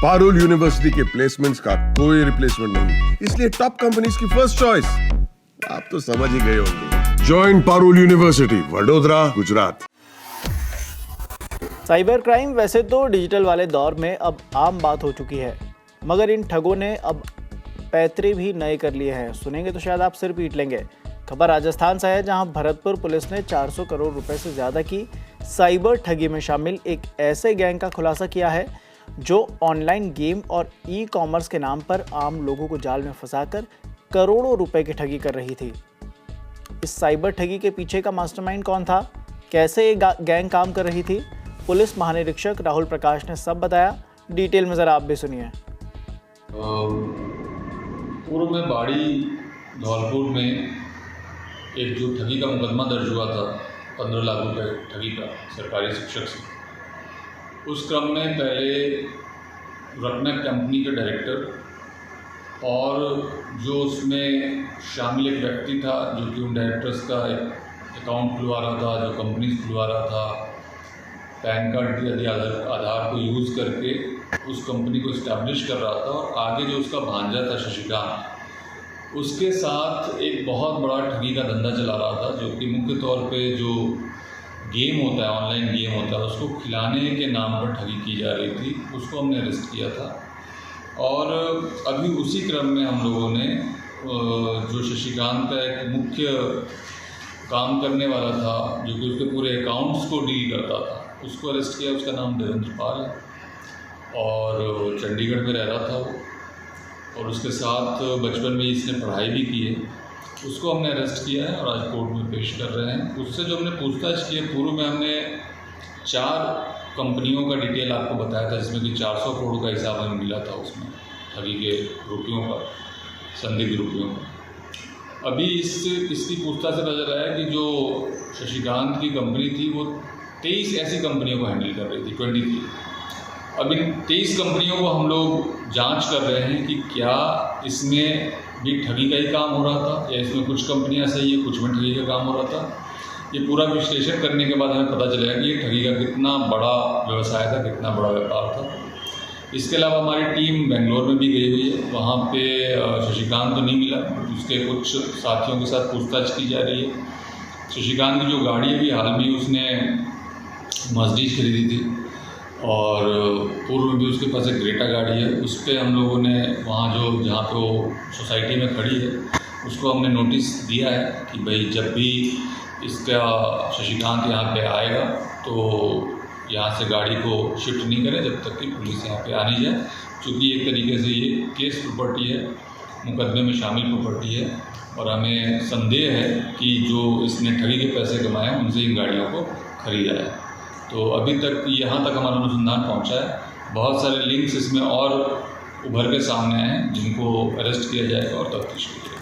Parul university के placements का कोई रिप्लेसमेंट नहीं, इसलिए टॉप कंपनीज की फर्स्ट चॉइस। आप तो समझ ही गए होंगे। Join Parul university, Vadodara, Gujarat. Cyber crime वैसे तो डिजिटल वाले दौर में अब आम बात हो चुकी है, मगर इन ठगों ने अब पैतरे भी नए कर लिए हैं। सुनेंगे तो शायद आप सिर पीट लेंगे। खबर राजस्थान से है, जहां भरतपुर पुलिस ने 400 करोड़ रुपए से ज़्यादा की साइबर ठगी में शामिल एक ऐसे गैंग का खुलासा किया है जो ऑनलाइन गेम और ई कॉमर्स के नाम पर आम लोगों को जाल में फंसाकर करोड़ों रुपए की ठगी कर रही थी। इस साइबर ठगी के पीछे का मास्टरमाइंड कौन था, कैसे ये गैंग काम कर रही थी, पुलिस महानिरीक्षक राहुल प्रकाश ने सब बताया। डिटेल में ज़रा आप भी सुनिए। पूर्व में बाड़ी धौलपुर में एक जो ठगी का मुकदमा दर्ज हुआ था 15 लाख रुपए ठगी का सरकारी शिक्षक से। उस क्रम में पहले रत्नक कंपनी के डायरेक्टर और जो उसमें शामिल एक व्यक्ति था जो कि उन डायरेक्टर्स का एक अकाउंट खुलवा रहा था, जो कंपनी खुलवा रहा था, पैन कार्ड आदि आधार को यूज़ करके उस कंपनी को इस्टेब्लिश कर रहा था। और आगे जो उसका भांजा था शशिकांत, उसके साथ एक बहुत बड़ा ठगी का धंधा चला रहा था, जो कि मुख्य तौर पे जो गेम होता है, ऑनलाइन गेम होता है, उसको खिलाने के नाम पर ठगी की जा रही थी। उसको हमने अरेस्ट किया था। और अभी उसी क्रम में हम लोगों ने जो शशिकांत का एक मुख्य काम करने वाला था, जो कि उसके पूरे अकाउंट्स को डील करता था, उसको अरेस्ट किया। उसका नाम देवेंद्र पाल है और चंडीगढ़ में रह रहा था वो, और उसके साथ बचपन में इसने पढ़ाई भी की है। उसको हमने अरेस्ट किया है और आज कोर्ट में पेश कर रहे हैं। उससे जो हमने पूछताछ की है, पूर्व में हमने 4 कंपनियों का डिटेल आपको बताया था, जिसमें कि 400 करोड़ का हिसाब हमें मिला था उसमें ठगी के रुपयों का, संदिग्ध रुपयों का। अभी इसकी पूछताछ से पता चला है कि जो शशिकांत की कंपनी थी वो 23 ऐसी कंपनियों को हैंडल कर रही थी, 23। अब इन 23 कंपनियों को हम लोग जांच कर रहे हैं कि क्या इसमें भी ठगी का ही काम हो रहा था या इसमें कुछ कंपनियां सही है, कुछ में ठगी का काम हो रहा था। ये पूरा विश्लेषण करने के बाद हमें पता चलेगा कि ये ठगी का कितना बड़ा व्यवसाय था, कितना बड़ा व्यापार था। इसके अलावा हमारी टीम बेंगलोर में भी गई हुई है। वहाँ पे शशिकांत तो नहीं मिला, उसके कुछ साथियों के साथ पूछताछ की जा रही है। शशिकांत की जो गाड़ी है, भी हाल में उसने मर्सिडीज खरीदी थी और पूर्व में भी उसके पास एक ग्रेटा गाड़ी है। उस पर हम लोगों ने वहाँ जहाँ पे वो सोसाइटी में खड़ी है, उसको हमने नोटिस दिया है कि भाई जब भी इसका शशिकांत यहाँ पे आएगा तो यहाँ से गाड़ी को शिफ्ट नहीं करें जब तक कि पुलिस यहाँ पे आ नहीं जाए, क्योंकि एक तरीके से ये केस प्रॉपर्टी है, मुकदमे में शामिल प्रॉपर्टी है और हमें संदेह है कि जो इसने ठगी के पैसे कमाए हैं उनसे इन गाड़ियों को खरीदा है। तो अभी तक यहाँ तक हमारा अनुसंधान पहुँचा है। बहुत सारे लिंक्स इसमें और उभर के सामने आए हैं जिनको अरेस्ट किया जाएगा और तफ्तीश की जाएगी।